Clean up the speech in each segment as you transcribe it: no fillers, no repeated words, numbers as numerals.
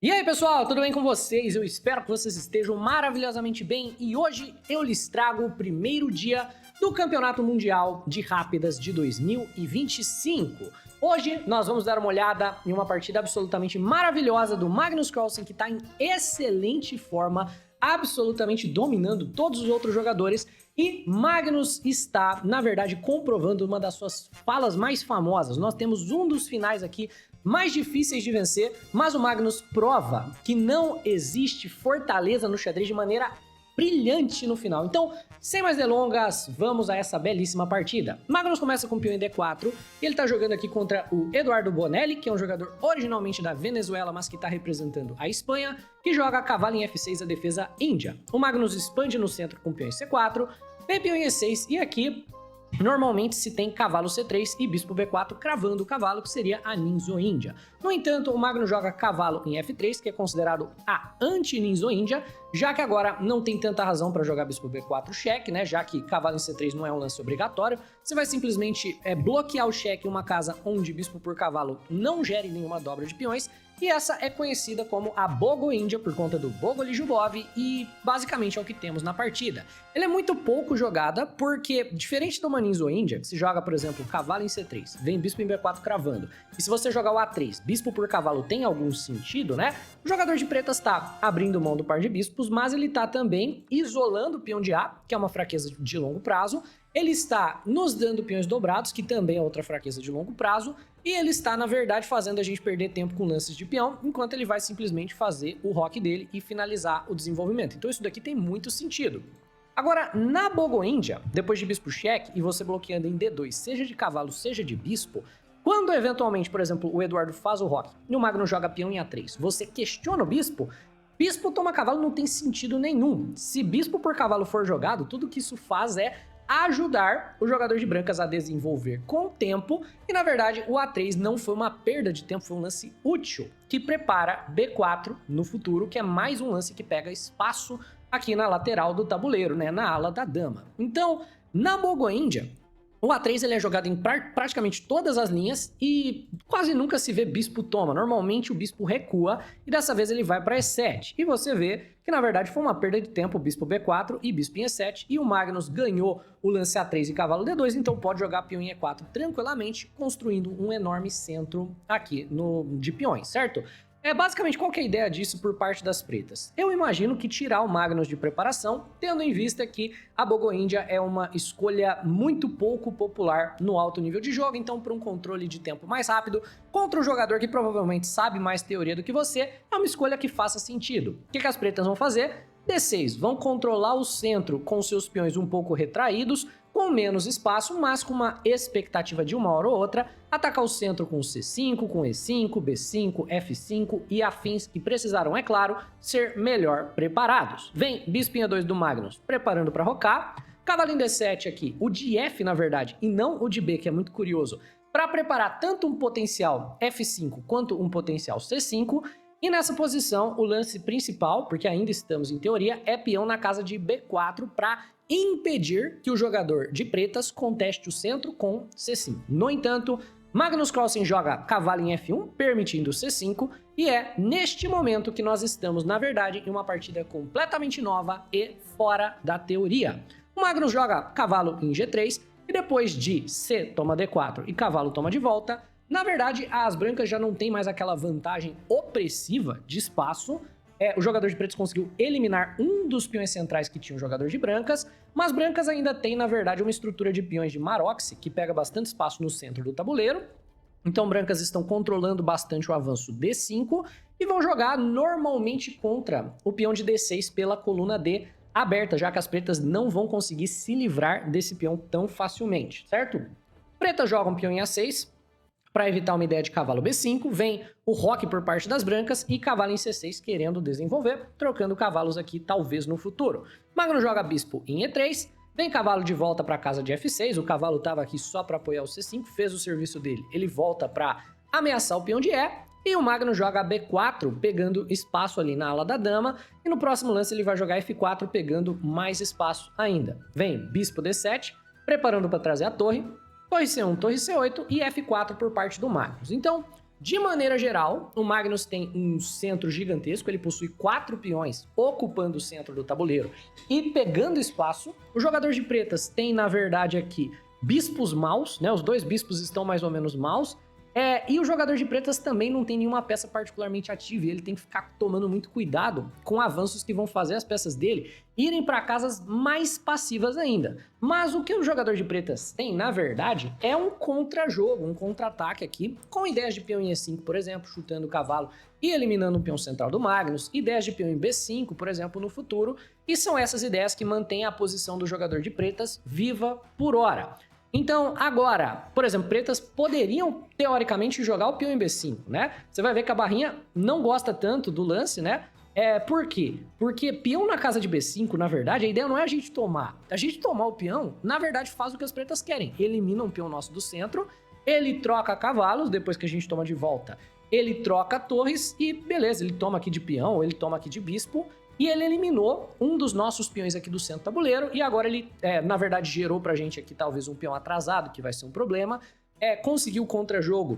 E aí pessoal, tudo bem com vocês? Eu espero que vocês estejam maravilhosamente bem e hoje eu lhes trago o primeiro dia do Campeonato Mundial de Rápidas de 2025. Hoje nós vamos dar uma olhada em uma partida absolutamente maravilhosa do Magnus Carlsen, que está em excelente forma, absolutamente dominando todos os outros jogadores. E Magnus está, na verdade, comprovando uma das suas falas mais famosas. Nós temos um dos finais aqui mais difíceis de vencer, mas o Magnus prova que não existe fortaleza no xadrez de maneira brilhante no final. Então, sem mais delongas, vamos a essa belíssima partida. Magnus começa com o peão em D4 e ele tá jogando aqui contra o Eduardo Bonelli, que é um jogador originalmente da Venezuela, mas que tá representando a Espanha, que joga cavalo em F6 a defesa índia. O Magnus expande no centro com o peão em C4, vem peão em E6 e aqui normalmente se tem cavalo C3 e bispo B4 cravando o cavalo, que seria a Ninzo-Índia. No entanto, o Magnus joga cavalo em F3, que é considerado a anti-Ninzo-Índia, já que agora não tem tanta razão para jogar bispo B4 cheque, né? Já que cavalo em C3 não é um lance obrigatório, você vai simplesmente bloquear o cheque em uma casa onde bispo por cavalo não gere nenhuma dobra de peões, e essa é conhecida como a Bogo-Índia por conta do Bogolyubov e basicamente é o que temos na partida. Ela é muito pouco jogada porque, diferente do Ninzo-Índia, que se joga, por exemplo, cavalo em C3, vem bispo em B4 cravando, e se você jogar o A3, bispo por cavalo tem algum sentido, né? O jogador de pretas está abrindo mão do par de bispos, mas ele está também isolando o peão de A, que é uma fraqueza de longo prazo, ele está nos dando peões dobrados, que também é outra fraqueza de longo prazo, e ele está, na verdade, fazendo a gente perder tempo com lances de peão, enquanto ele vai simplesmente fazer o roque dele e finalizar o desenvolvimento. Então isso daqui tem muito sentido. Agora, na Bogo-Índia, depois de bispo cheque e você bloqueando em D2, seja de cavalo, seja de bispo, quando eventualmente, por exemplo, o Eduardo faz o roque e o Magnus joga peão em A3, você questiona o bispo, bispo toma cavalo não tem sentido nenhum. Se bispo por cavalo for jogado, tudo que isso faz é ajudar o jogador de brancas a desenvolver com o tempo, e na verdade o A3 não foi uma perda de tempo, foi um lance útil, que prepara B4 no futuro, que é mais um lance que pega espaço aqui na lateral do tabuleiro, né, na ala da dama. Então, na Bogo-Índia, o A3 ele é jogado em praticamente todas as linhas e quase nunca se vê bispo toma. Normalmente o bispo recua e dessa vez ele vai para E7. E você vê que na verdade foi uma perda de tempo, bispo B4 e bispo em E7. E o Magnus ganhou o lance A3 e cavalo D2, então pode jogar peão em E4 tranquilamente, construindo um enorme centro aqui de peões, certo? Basicamente, qual que é a ideia disso por parte das pretas? Eu imagino que tirar o Magnus de preparação, tendo em vista que a Bogo-Índia é uma escolha muito pouco popular no alto nível de jogo, então para um controle de tempo mais rápido, contra um jogador que provavelmente sabe mais teoria do que você, é uma escolha que faça sentido. O que as pretas vão fazer? D6, vão controlar o centro com seus peões um pouco retraídos, com menos espaço, mas com uma expectativa de uma hora ou outra, atacar o centro com C5, com E5, B5, F5 e afins que precisaram, é claro, ser melhor preparados. Vem bispo em E2 do Magnus, preparando para rocar, cavalo em D7 aqui, o de F na verdade, e não o de B, que é muito curioso, para preparar tanto um potencial F5 quanto um potencial C5, e nessa posição, o lance principal, porque ainda estamos em teoria, é peão na casa de B4 para impedir que o jogador de pretas conteste o centro com C5. No entanto, Magnus Carlsen joga cavalo em F1, permitindo C5, e é neste momento que nós estamos, na verdade, em uma partida completamente nova e fora da teoria. O Magnus joga cavalo em G3, e depois de C toma D4 e cavalo toma de volta, na verdade, as brancas já não tem mais aquela vantagem opressiva de espaço. O jogador de pretos conseguiu eliminar um dos peões centrais que tinha o jogador de brancas, mas brancas ainda tem, na verdade, uma estrutura de peões de Maroczy, que pega bastante espaço no centro do tabuleiro. Então, brancas estão controlando bastante o avanço D5 e vão jogar normalmente contra o peão de D6 pela coluna D aberta, já que as pretas não vão conseguir se livrar desse peão tão facilmente, certo? Pretas jogam peão em A6, para evitar uma ideia de cavalo B5, vem o roque por parte das brancas e cavalo em C6 querendo desenvolver, trocando cavalos aqui talvez no futuro. Magnus joga bispo em E3, vem cavalo de volta para a casa de F6, o cavalo estava aqui só para apoiar o C5, fez o serviço dele, ele volta para ameaçar o peão de E o Magnus joga B4, pegando espaço ali na ala da dama, e no próximo lance ele vai jogar F4, pegando mais espaço ainda. Vem bispo D7, preparando para trazer a torre, torre C1, torre C8 e F4 por parte do Magnus. Então, De maneira geral, o Magnus tem um centro gigantesco, ele possui 4 peões ocupando o centro do tabuleiro e pegando espaço. O jogador de pretas tem, na verdade, aqui bispos maus, né? Os 2 bispos estão mais ou menos maus. E o jogador de pretas também não tem nenhuma peça particularmente ativa, e ele tem que ficar tomando muito cuidado com avanços que vão fazer as peças dele irem para casas mais passivas ainda. Mas o que o jogador de pretas tem, na verdade, é um contra-jogo, um contra-ataque aqui, com ideias de peão em E5, por exemplo, chutando o cavalo e eliminando o peão central do Magnus, ideias de peão em B5, por exemplo, no futuro, e são essas ideias que mantêm a posição do jogador de pretas viva por hora. Então, agora, por exemplo, pretas poderiam, teoricamente, jogar o peão em B5, né? Você vai ver que a barrinha não gosta tanto do lance, né? Por quê? Porque peão na casa de B5, na verdade, a ideia não é a gente tomar. A gente tomar o peão, na verdade, faz o que as pretas querem. Elimina um peão nosso do centro, ele troca cavalos, depois que a gente toma de volta, ele troca torres e beleza, ele toma aqui de peão, ou ele toma aqui de bispo, e ele eliminou um dos nossos peões aqui do centro do tabuleiro, e agora ele, na verdade, gerou pra gente aqui talvez um peão atrasado, que vai ser um problema. Conseguiu contra-jogo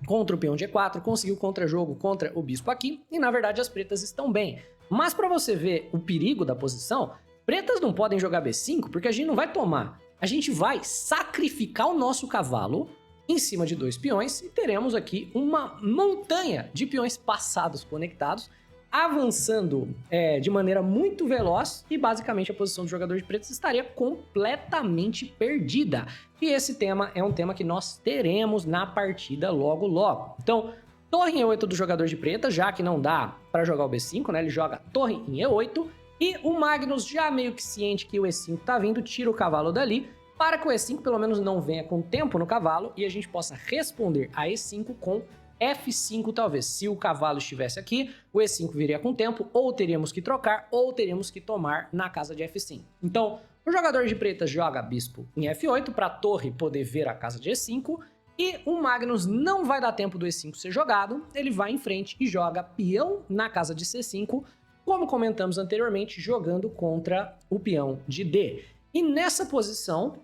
contra o peão de E4, conseguiu contra-jogo contra o bispo aqui, e na verdade as pretas estão bem. Mas pra você ver o perigo da posição, pretas não podem jogar B5, porque a gente não vai tomar. A gente vai sacrificar o nosso cavalo em cima de 2 peões, e teremos aqui uma montanha de peões passados conectados, avançando de maneira muito veloz, e basicamente a posição do jogador de pretos estaria completamente perdida. E esse tema é um tema que nós teremos na partida logo logo. Então, torre em E8 do jogador de pretas, já que não dá para jogar o B5, né? Ele joga torre em E8, e o Magnus, já meio que ciente que o E5 tá vindo, tira o cavalo dali, para que o E5 pelo menos não venha com tempo no cavalo, e a gente possa responder a E5 com F5 talvez. Se o cavalo estivesse aqui, o E5 viria com tempo, ou teríamos que trocar, ou teríamos que tomar na casa de F5. Então, o jogador de pretas joga bispo em F8 para a torre poder ver a casa de E5, e o Magnus não vai dar tempo do E5 ser jogado, ele vai em frente e joga peão na casa de C5, como comentamos anteriormente, jogando contra o peão de D. E nessa posição,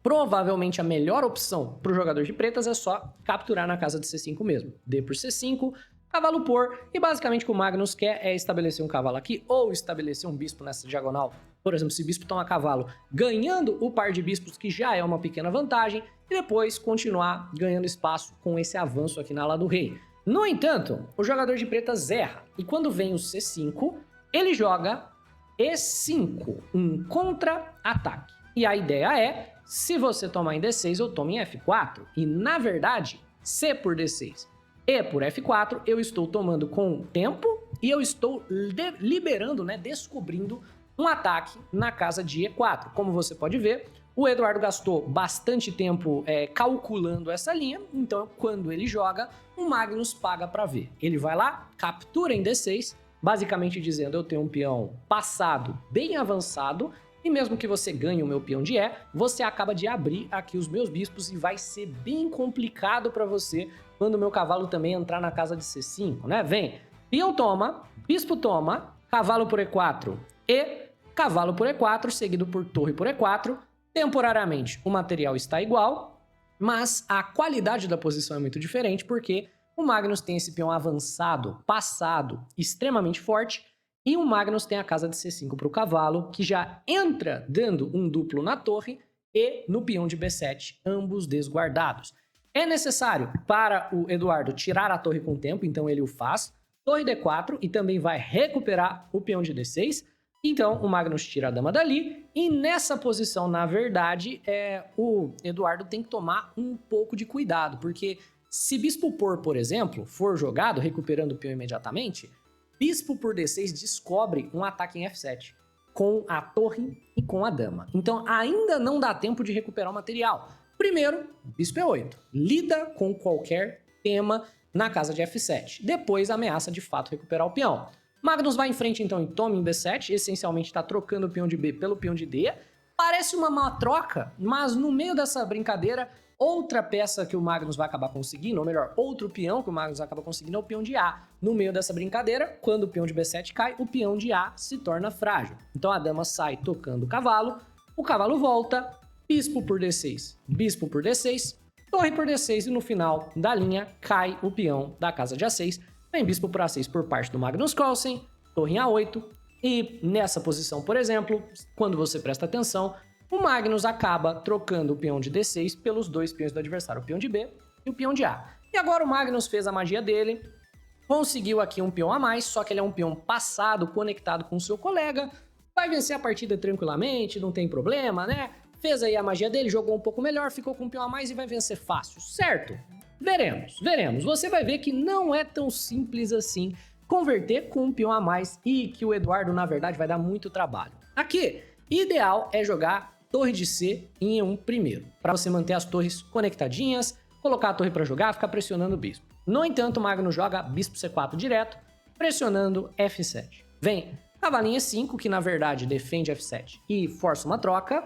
provavelmente a melhor opção para o jogador de pretas é só capturar na casa de C5 mesmo. D por C5, cavalo por, e basicamente o que o Magnus quer é estabelecer um cavalo aqui, ou estabelecer um bispo nessa diagonal. Por exemplo, se bispo toma cavalo, ganhando o par de bispos, que já é uma pequena vantagem, e depois continuar ganhando espaço com esse avanço aqui na ala do rei. No entanto, o jogador de pretas erra, e quando vem o C5, ele joga E5, um contra-ataque. E a ideia é, se você tomar em D6, eu tomo em F4. E, na verdade, C por D6 e por F4, eu estou tomando com tempo e eu estou liberando, né, descobrindo um ataque na casa de E4. Como você pode ver, o Eduardo gastou bastante tempo calculando essa linha, então quando ele joga, o Magnus paga para ver. Ele vai lá, captura em D6, basicamente dizendo, eu tenho um peão passado bem avançado, e mesmo que você ganhe o meu peão de E, você acaba de abrir aqui os meus bispos e vai ser bem complicado para você quando o meu cavalo também entrar na casa de C5, né? Vem, peão toma, bispo toma, cavalo por E4 e cavalo por E4, seguido por torre por E4. Temporariamente, o material está igual, mas a qualidade da posição é muito diferente porque o Magnus tem esse peão avançado, passado, extremamente forte, e o Magnus tem a casa de C5 para o cavalo, que já entra dando um duplo na torre e no peão de B7, ambos desguardados. É necessário para o Eduardo tirar a torre com tempo, então ele o faz. Torre D4 e também vai recuperar o peão de D6. Então o Magnus tira a dama dali e nessa posição, na verdade, o Eduardo tem que tomar um pouco de cuidado, porque se bispo por exemplo, for jogado, recuperando o peão imediatamente, bispo por D6 descobre um ataque em F7, com a torre e com a dama. Então ainda não dá tempo de recuperar o material. Primeiro, bispo E8, lida com qualquer tema na casa de F7. Depois ameaça de fato recuperar o peão. Magnus vai em frente então e toma em B7, essencialmente está trocando o peão de B pelo peão de D. Parece uma má troca, mas no meio dessa brincadeira, outra peça que o Magnus vai acabar conseguindo, ou melhor, outro peão que o Magnus acaba conseguindo é o peão de A. No meio dessa brincadeira, quando o peão de B7 cai, o peão de A se torna frágil. Então a dama sai tocando o cavalo volta, bispo por D6, torre por D6 e no final da linha cai o peão da casa de A6, vem bispo por A6 por parte do Magnus Carlsen, torre em A8, e nessa posição, por exemplo, quando você presta atenção, o Magnus acaba trocando o peão de D6 pelos dois peões do adversário, o peão de B e o peão de A. E agora o Magnus fez a magia dele, conseguiu aqui um peão a mais, só que ele é um peão passado, conectado com o seu colega, vai vencer a partida tranquilamente, não tem problema, né? Fez aí a magia dele, jogou um pouco melhor, ficou com um peão a mais e vai vencer fácil, certo? Veremos. Você vai ver que não é tão simples assim converter com um peão a mais e que o Eduardo, na verdade, vai dar muito trabalho. Aqui, ideal é jogar torre de C em E1 primeiro, para você manter as torres conectadinhas, colocar a torre para jogar, ficar pressionando o bispo. No entanto, o Magnus joga bispo C4 direto, pressionando F7. Vem cavalinho E5, que na verdade defende F7 e força uma troca,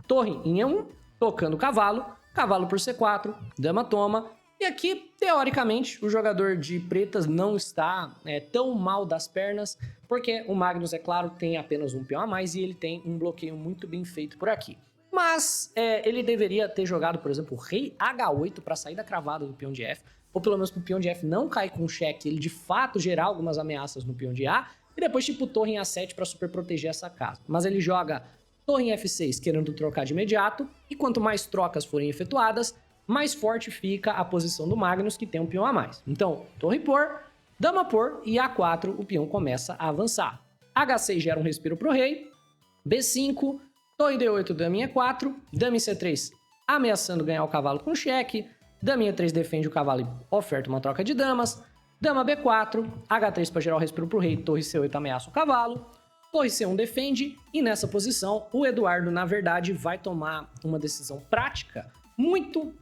torre em E1, tocando cavalo, cavalo por C4, dama toma, e aqui, teoricamente, o jogador de pretas não está tão mal das pernas, porque o Magnus, é claro, tem apenas um peão a mais e ele tem um bloqueio muito bem feito por aqui. Mas ele deveria ter jogado, por exemplo, o rei H8 para sair da cravada do peão de F, ou pelo menos para o peão de F não cair com cheque, ele de fato gerar algumas ameaças no peão de A, e depois tipo torre em A7 para super proteger essa casa. Mas ele joga torre em F6 querendo trocar de imediato, e quanto mais trocas forem efetuadas, mais forte fica a posição do Magnus, que tem um peão a mais. Então, torre por, dama por, e A4 o peão começa a avançar. H6 gera um respiro pro rei, B5, torre D8, dama em E4, dama em C3 ameaçando ganhar o cavalo com cheque, dama em E3 defende o cavalo e oferta uma troca de damas, dama B4, H3 para gerar o respiro pro rei, torre C8 ameaça o cavalo, torre C1 defende, e nessa posição o Eduardo, na verdade, vai tomar uma decisão prática muito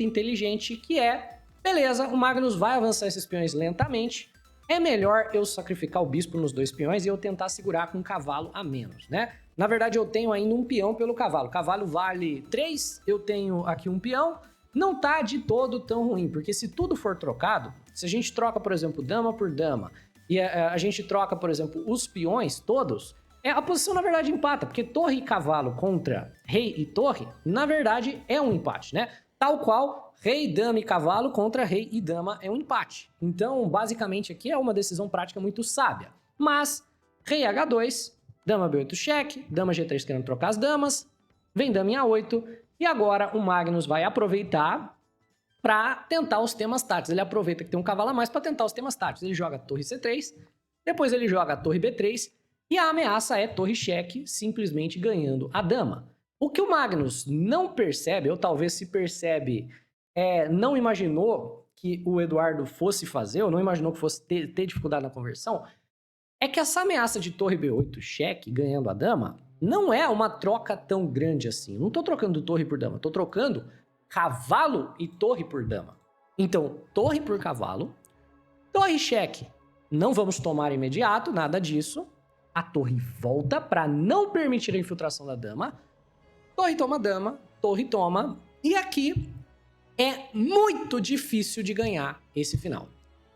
inteligente, que é, beleza, o Magnus vai avançar esses peões lentamente, é melhor eu sacrificar o bispo nos dois peões e eu tentar segurar com um cavalo a menos, né? Na verdade, eu tenho ainda um peão pelo cavalo. O cavalo vale 3, eu tenho aqui um peão, não tá de todo tão ruim, porque se tudo for trocado, se a gente troca, por exemplo, dama por dama, e a gente troca, por exemplo, os peões todos, a posição, na verdade, empata, porque torre e cavalo contra rei e torre, na verdade, é um empate, né? Tal qual rei, dama e cavalo contra rei e dama é um empate. Então, basicamente, aqui é uma decisão prática muito sábia. Mas, rei H2, dama B8 cheque, dama G3 querendo trocar as damas, vem dama em A8, e agora o Magnus vai aproveitar para tentar os temas táticos. Ele aproveita que tem um cavalo a mais para tentar os temas táticos. Ele joga torre C3, depois ele joga torre B3, e a ameaça é torre cheque, simplesmente ganhando a dama. O que o Magnus não percebe, ou talvez se percebe, não imaginou que o Eduardo fosse fazer, ou não imaginou que fosse ter dificuldade na conversão, é que essa ameaça de torre B8 cheque, ganhando a dama, não é uma troca tão grande assim. Não tô trocando torre por dama, tô trocando cavalo e torre por dama. Então, torre por cavalo, torre cheque, não vamos tomar imediato, nada disso. A torre volta para não permitir a infiltração da dama. Torre toma dama, torre toma. E aqui é muito difícil de ganhar esse final.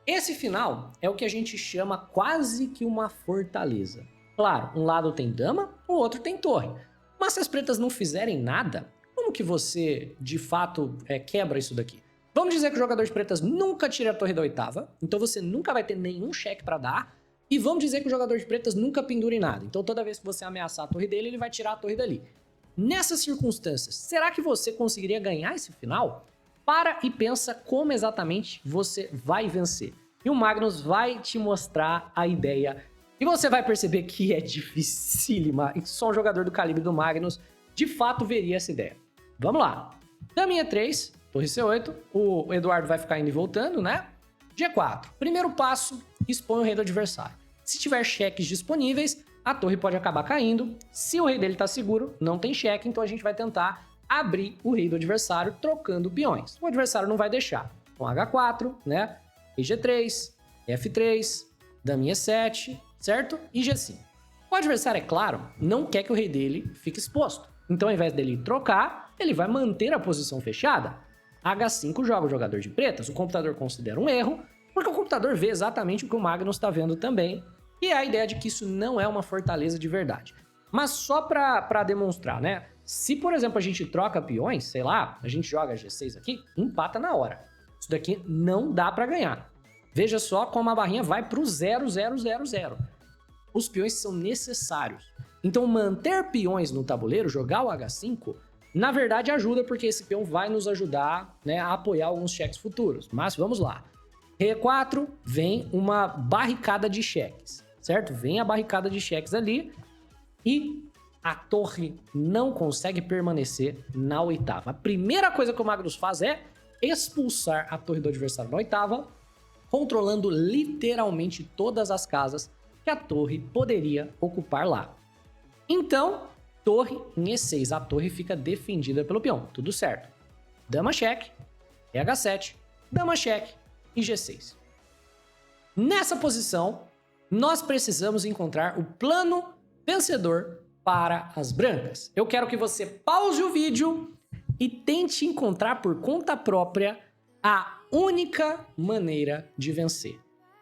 Esse final é o que a gente chama quase que uma fortaleza. Claro, um lado tem dama, o outro tem torre. Mas se as pretas não fizerem nada, como que você, de fato, quebra isso daqui? Vamos dizer que o jogador de pretas nunca tira a torre da oitava, então você nunca vai ter nenhum cheque para dar. E vamos dizer que o jogador de pretas nunca pendure nada. Então toda vez que você ameaçar a torre dele, ele vai tirar a torre dali. Nessas circunstâncias, será que você conseguiria ganhar esse final? Para e pensa como exatamente você vai vencer. E o Magnus vai te mostrar a ideia. E você vai perceber que é dificílima. E só um jogador do calibre do Magnus de fato veria essa ideia. Vamos lá. Daminha 3, torre C8. O Eduardo vai ficar indo e voltando, né? G4. Primeiro passo, expõe o rei do adversário. Se tiver cheques disponíveis, a torre pode acabar caindo. Se o rei dele tá seguro, não tem cheque, então a gente vai tentar abrir o rei do adversário trocando peões. O adversário não vai deixar. Com H4, né? Rei G3, F3, daminha E7, certo? E G5. O adversário, é claro, não quer que o rei dele fique exposto. Então, ao invés dele trocar, ele vai manter a posição fechada. H5 joga o jogador de pretas, o computador considera um erro, porque o computador vê exatamente o que o Magnus está vendo também, e é a ideia de que isso não é uma fortaleza de verdade. Mas só para demonstrar, né? Se, por exemplo, a gente troca peões, sei lá, a gente joga G6 aqui, empata na hora. Isso daqui não dá pra ganhar. Veja só como a barrinha vai pro 0, 0, 0, 0. Os peões são necessários. Então, manter peões no tabuleiro, jogar o H5, na verdade ajuda, porque esse peão vai nos ajudar, né, a apoiar alguns cheques futuros. Mas vamos lá. Rei E4, vem uma barricada de cheques, certo? Vem a barricada de cheques ali e a torre não consegue permanecer na oitava. A primeira coisa que o Magnus faz é expulsar a torre do adversário na oitava, controlando literalmente todas as casas que a torre poderia ocupar lá. Então, torre em E6, a torre fica defendida pelo peão, tudo certo. Dama cheque, H7, dama cheque e G6. Nessa posição, nós precisamos encontrar o plano vencedor para as brancas. Eu quero que você pause o vídeo e tente encontrar por conta própria a única maneira de vencer.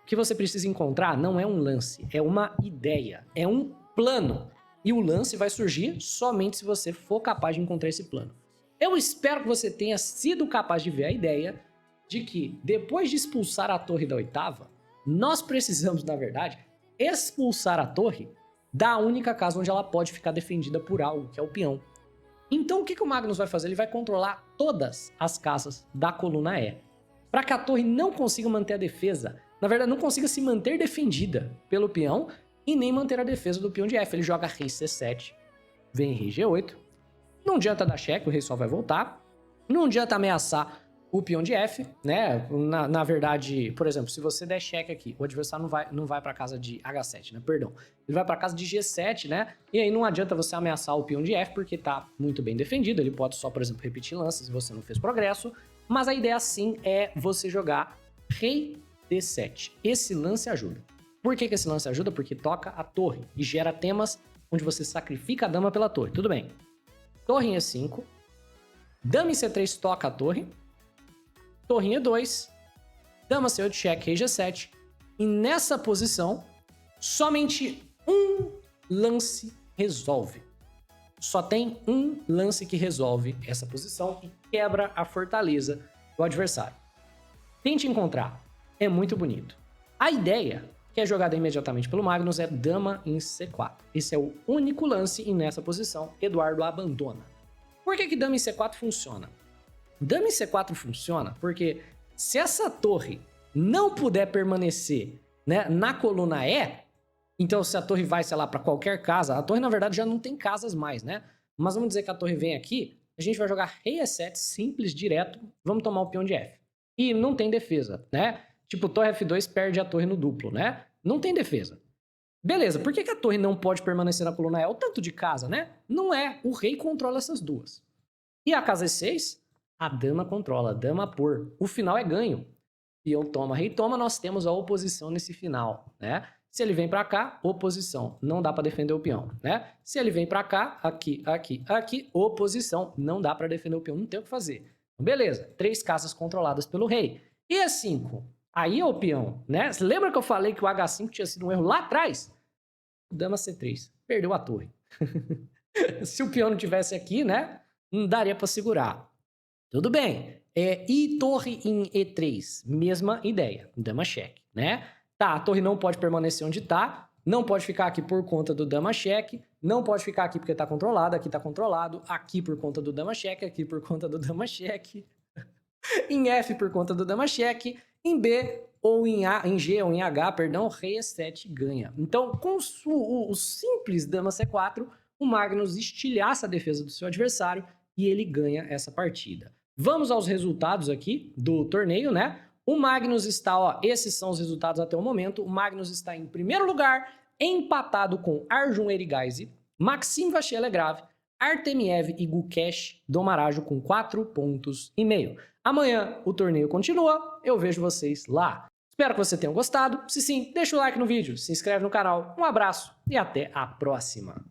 O que você precisa encontrar não é um lance, é uma ideia, é um plano. E o lance vai surgir somente se você for capaz de encontrar esse plano. Eu espero que você tenha sido capaz de ver a ideia de que, depois de expulsar a torre da oitava, nós precisamos, na verdade, expulsar a torre da única casa onde ela pode ficar defendida por algo, que é o peão. Então o que o Magnus vai fazer? Ele vai controlar todas as casas da coluna E, para que a torre não consiga manter a defesa, na verdade não consiga se manter defendida pelo peão e nem manter a defesa do peão de F. Ele joga rei C7, vem rei G8, não adianta dar cheque, o rei só vai voltar, não adianta ameaçar o peão de F, né? Na verdade, por exemplo, se você der cheque aqui, o adversário não vai para casa de H7, né? Perdão. Ele vai para casa de G7, né? E aí não adianta você ameaçar o peão de F, porque tá muito bem defendido. Ele pode só, por exemplo, repetir lances se você não fez progresso. Mas a ideia, sim, é você jogar rei D7. Esse lance ajuda. Por que esse lance ajuda? Porque toca a torre e gera temas onde você sacrifica a dama pela torre. Tudo bem. Torre em E5. Dama em C3 toca a torre. Torre em E2, dama C8 cheque, rei G7. E nessa posição, somente um lance resolve. Só tem um lance que resolve essa posição e quebra a fortaleza do adversário. Tente encontrar. É muito bonito. A ideia, que é jogada imediatamente pelo Magnus, é dama em C4. Esse é o único lance e nessa posição, Eduardo abandona. Por que dama em C4 funciona? Dama em C4 funciona porque se essa torre não puder permanecer, né, na coluna E, então se a torre vai, sei lá, para qualquer casa, a torre na verdade já não tem casas mais, né? Mas vamos dizer que a torre vem aqui, a gente vai jogar rei E7 simples, direto, vamos tomar o peão de F. E não tem defesa, né? Tipo, torre F2 perde a torre no duplo, né? Não tem defesa. Beleza, por que a torre não pode permanecer na coluna E? É o tanto de casa, né? Não é, o rei controla essas duas. E a casa E6... a dama controla, a dama por. O final é ganho. Peão toma, rei toma, nós temos a oposição nesse final, né? Se ele vem pra cá, oposição. Não dá pra defender o peão, né? Se ele vem pra cá, aqui, aqui, aqui, oposição. Não dá pra defender o peão, não tem o que fazer. Beleza, 3 casas controladas pelo rei. E E5? Aí é o peão, né? Você lembra que eu falei que o H5 tinha sido um erro lá atrás? Dama C3. Perdeu a torre. Se o peão não tivesse aqui, né? Não daria pra segurar. Tudo bem. E torre em E3? Mesma ideia. Dama cheque, né? Tá, a torre não pode permanecer onde tá. Não pode ficar aqui por conta do dama cheque. Não pode ficar aqui porque tá controlado. Aqui tá controlado. Aqui por conta do dama cheque. Aqui por conta do dama cheque. Em F por conta do dama cheque. Em B ou em A, em G ou em H, perdão, rei E7 ganha. Então, com o simples dama C4, o Magnus estilhaça a defesa do seu adversário e ele ganha essa partida. Vamos aos resultados aqui do torneio, né? O Magnus está, ó, esses são os resultados até o momento. O Magnus está em primeiro lugar, empatado com Arjun Erigaisi, Maxim Vachier-Legrave, Artemiev e Gukesh Domarajo com 4,5 pontos. Amanhã o torneio continua, eu vejo vocês lá. Espero que vocês tenham gostado. Se sim, deixa o like no vídeo, se inscreve no canal. Um abraço e até a próxima.